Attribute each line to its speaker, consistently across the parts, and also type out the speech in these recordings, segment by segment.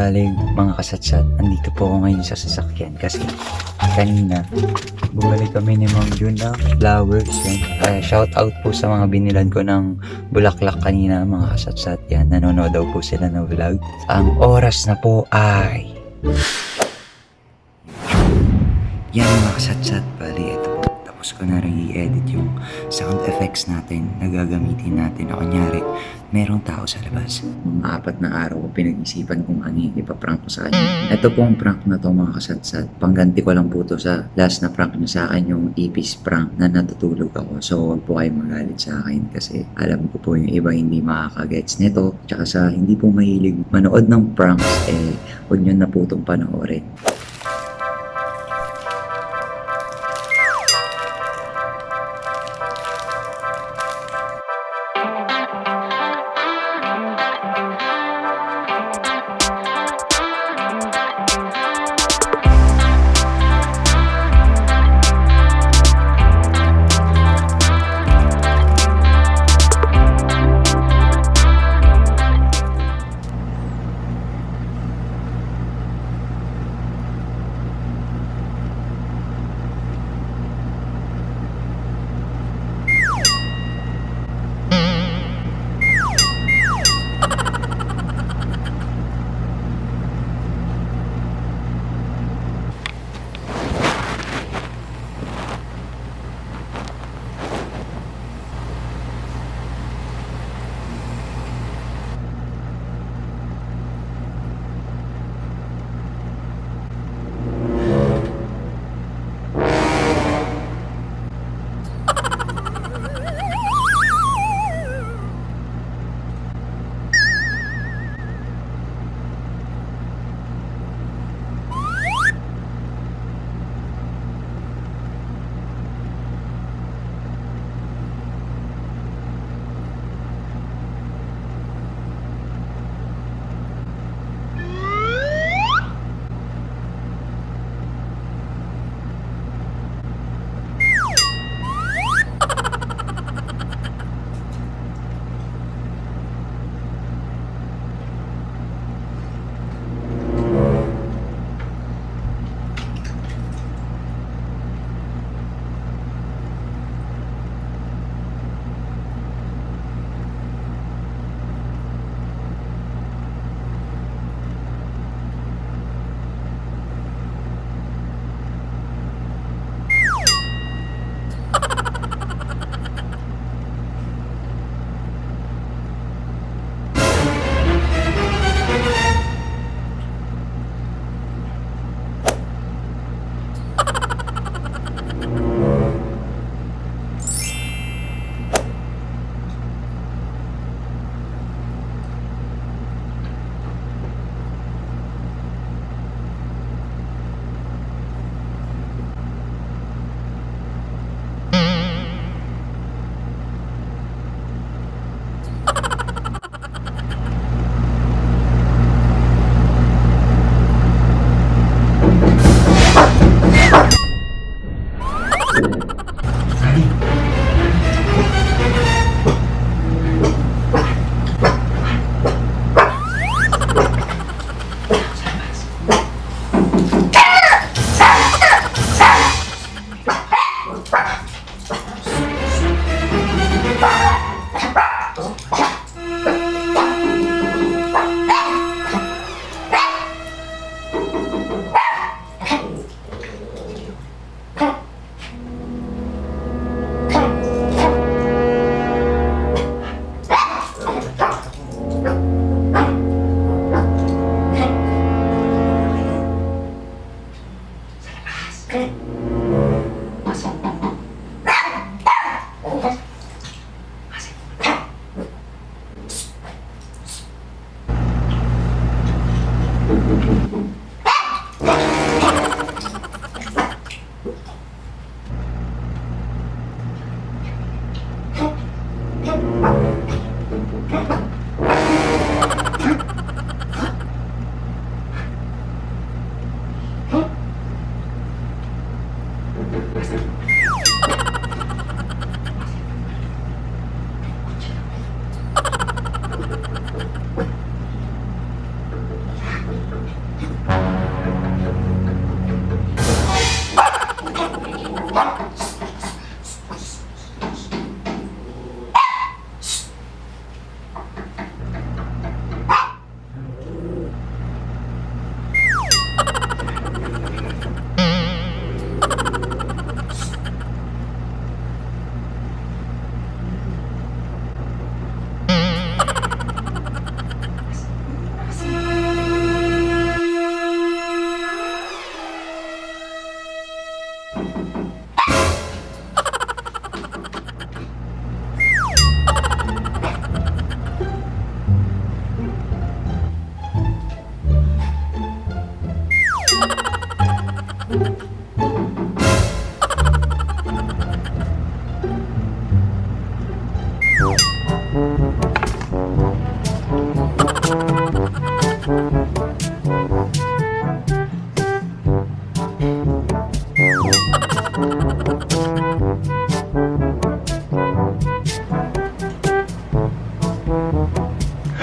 Speaker 1: Bale, mga kasatsat, andito po ako ngayon sa sasakyan kasi kanina bumalik kami ni Ma'am Jun ng flowers. Yan. Shout out po sa mga binilan ko ng bulaklak kanina, mga kasatsat. Yan, nanonood daw po sila ng vlog. Ang oras na po ay yan, mga kasatsat. Bali, ito po. Tapos ko na rin i-edit yung sound effects natin na gagamitin natin. O kunyari, merong tao sa labas. Mga 4 na araw ko pinag-isipan kung ano yung ipaprank ko sa kanya. Ito pong prank na to, mga kasatsat. Pangganti ko lang po to sa last na prank niya sa akin, yung ipis prank na natutulog ako. So, huwag po kayo magalit sa akin kasi alam ko po yung iba hindi makakagets nito. Tsaka sa hindi po mahilig manood ng pranks, huwag nyo na po itong panoorin.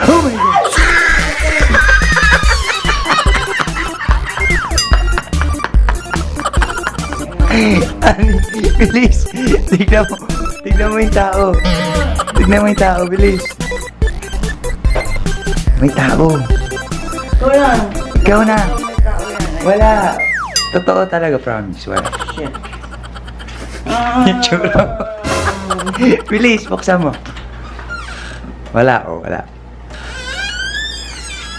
Speaker 1: Oh my God! Ani, bilis! Tignan mo. Tignan mo yung tao. Tignan mo yung tao, bilis. May tao.
Speaker 2: Ikaw lang.
Speaker 1: Ikaw na.
Speaker 2: May tao yan.
Speaker 1: Wala. Totoo talaga, promise. Wala.
Speaker 2: Shit.
Speaker 1: Yung tsura mo. Bilis, buksan mo. Wala, oh, wala.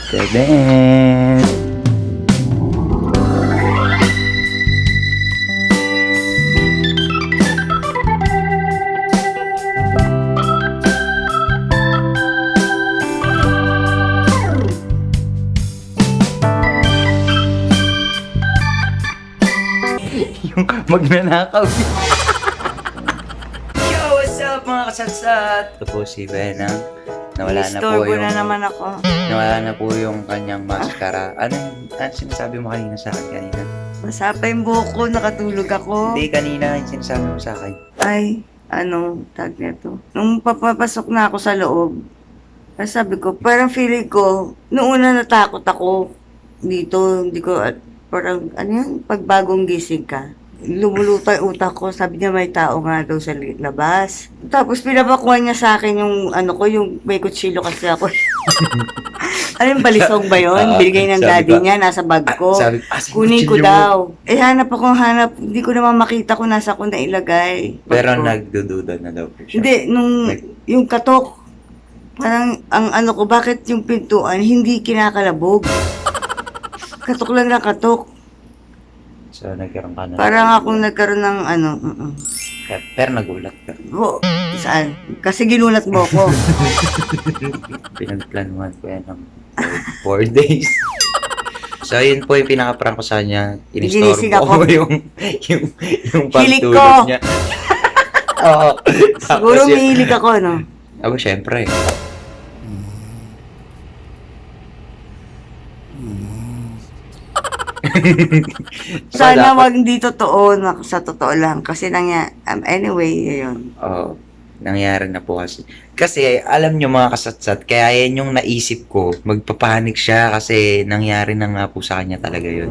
Speaker 1: Tignan. Yung magnanakaw. Yo, what's up mga kasatsat? Ito po si Benang. Nawala na po
Speaker 2: Istorbo
Speaker 1: yung...
Speaker 2: na naman ako.
Speaker 1: Nawala na po yung kanyang maskara. Ano sinasabi mo kanina sa akin kanina?
Speaker 2: Masapa yung buhok ko, nakatulog ako.
Speaker 1: Hindi, kanina yung sinasabi mo sa akin.
Speaker 2: Ay, tag nito. Nung papapasok na ako sa loob, sabi ko, parang feeling ko, noong una natakot ako dito, hindi ko, parang, pag bagong gising ka, lumuluto yung utak ko, sabi niya may tao nga daw sa labas. Tapos pinapakuha niya sa akin yung, yung may kutsilo kasi ako. Yung balisong ba yun? Binigay ng
Speaker 1: sabi
Speaker 2: daddy
Speaker 1: ko,
Speaker 2: niya, nasa bag ko.
Speaker 1: sige,
Speaker 2: Kunin ko
Speaker 1: kutsilyo mo.
Speaker 2: daw. Hanap, hindi ko naman makita kung nasa ko nailagay.
Speaker 1: Pero
Speaker 2: Bag ko.
Speaker 1: nagdududa na daw po siya.
Speaker 2: Hindi, yung katok, parang, ko, bakit yung pintuan hindi kinakalabog? Katok lang na katok.
Speaker 1: So, nagkaroon ka na.
Speaker 2: Parang akong nagkaroon ng
Speaker 1: Pero nagulat ka.
Speaker 2: Saan? Kasi ginulat mo ko.
Speaker 1: Pinagplanuhan ko yan ng 4 days. So, yun po yung pinaka-prank ko sa kanya.
Speaker 2: Ginising
Speaker 1: Inistorbo
Speaker 2: ako.
Speaker 1: ko yung
Speaker 2: Hilig ko.
Speaker 1: pagtulog niya. Oo.
Speaker 2: Siguro mahilig ako, no?
Speaker 1: Aba, syempre.
Speaker 2: Sana
Speaker 1: dapat-
Speaker 2: wag hindi totoo, sa totoo lang. Kasi anyway, yun.
Speaker 1: Oo. Nangyari na po kasi. Kasi, alam nyo mga kasatsat, kaya yan yung naisip ko. Magpapanik siya kasi nangyari na nga po sa kanya talaga yun.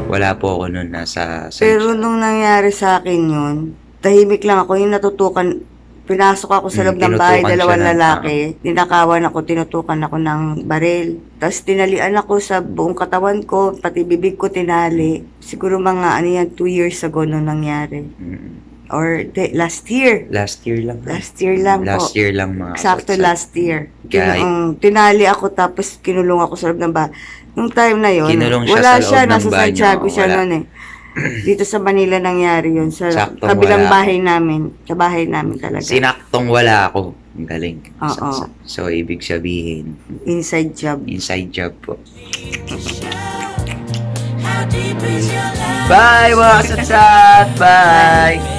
Speaker 1: Wala po ako nun nasa...
Speaker 2: Pero nung nangyari sa akin yun, tahimik lang ako. Yung natutukan, pinasok ako sa loob ng bahay,
Speaker 1: tinutukan
Speaker 2: dalawang
Speaker 1: siya ng-
Speaker 2: lalaki. Ninakawan ako, tinutukan ako ng baril. Tapos tinalian ako sa buong katawan ko, pati bibig ko tinali. Siguro mga 2 years ago nung nangyari.
Speaker 1: Mm.
Speaker 2: Or last year.
Speaker 1: Last year lang.
Speaker 2: Last year lang
Speaker 1: Last
Speaker 2: po.
Speaker 1: year lang mga
Speaker 2: Eksakto
Speaker 1: kasatsat.
Speaker 2: last year.
Speaker 1: Guy.
Speaker 2: Tinali ako tapos kinulong ako sa loob ng bahay. Nung time na yun,
Speaker 1: Kinulong siya
Speaker 2: wala
Speaker 1: sa loob
Speaker 2: siya,
Speaker 1: ng
Speaker 2: nasa
Speaker 1: banyo.
Speaker 2: Santiago siya
Speaker 1: Wala.
Speaker 2: noon eh. Dito sa Manila nangyari yun. Sa
Speaker 1: Saktong
Speaker 2: kabilang
Speaker 1: wala.
Speaker 2: bahay namin. Sa bahay namin talaga.
Speaker 1: Sinaktong wala ako. Ang galing.
Speaker 2: Oo.
Speaker 1: So, ibig sabihin,
Speaker 2: Inside job.
Speaker 1: inside job po. Bye mga kasatsat! Bye!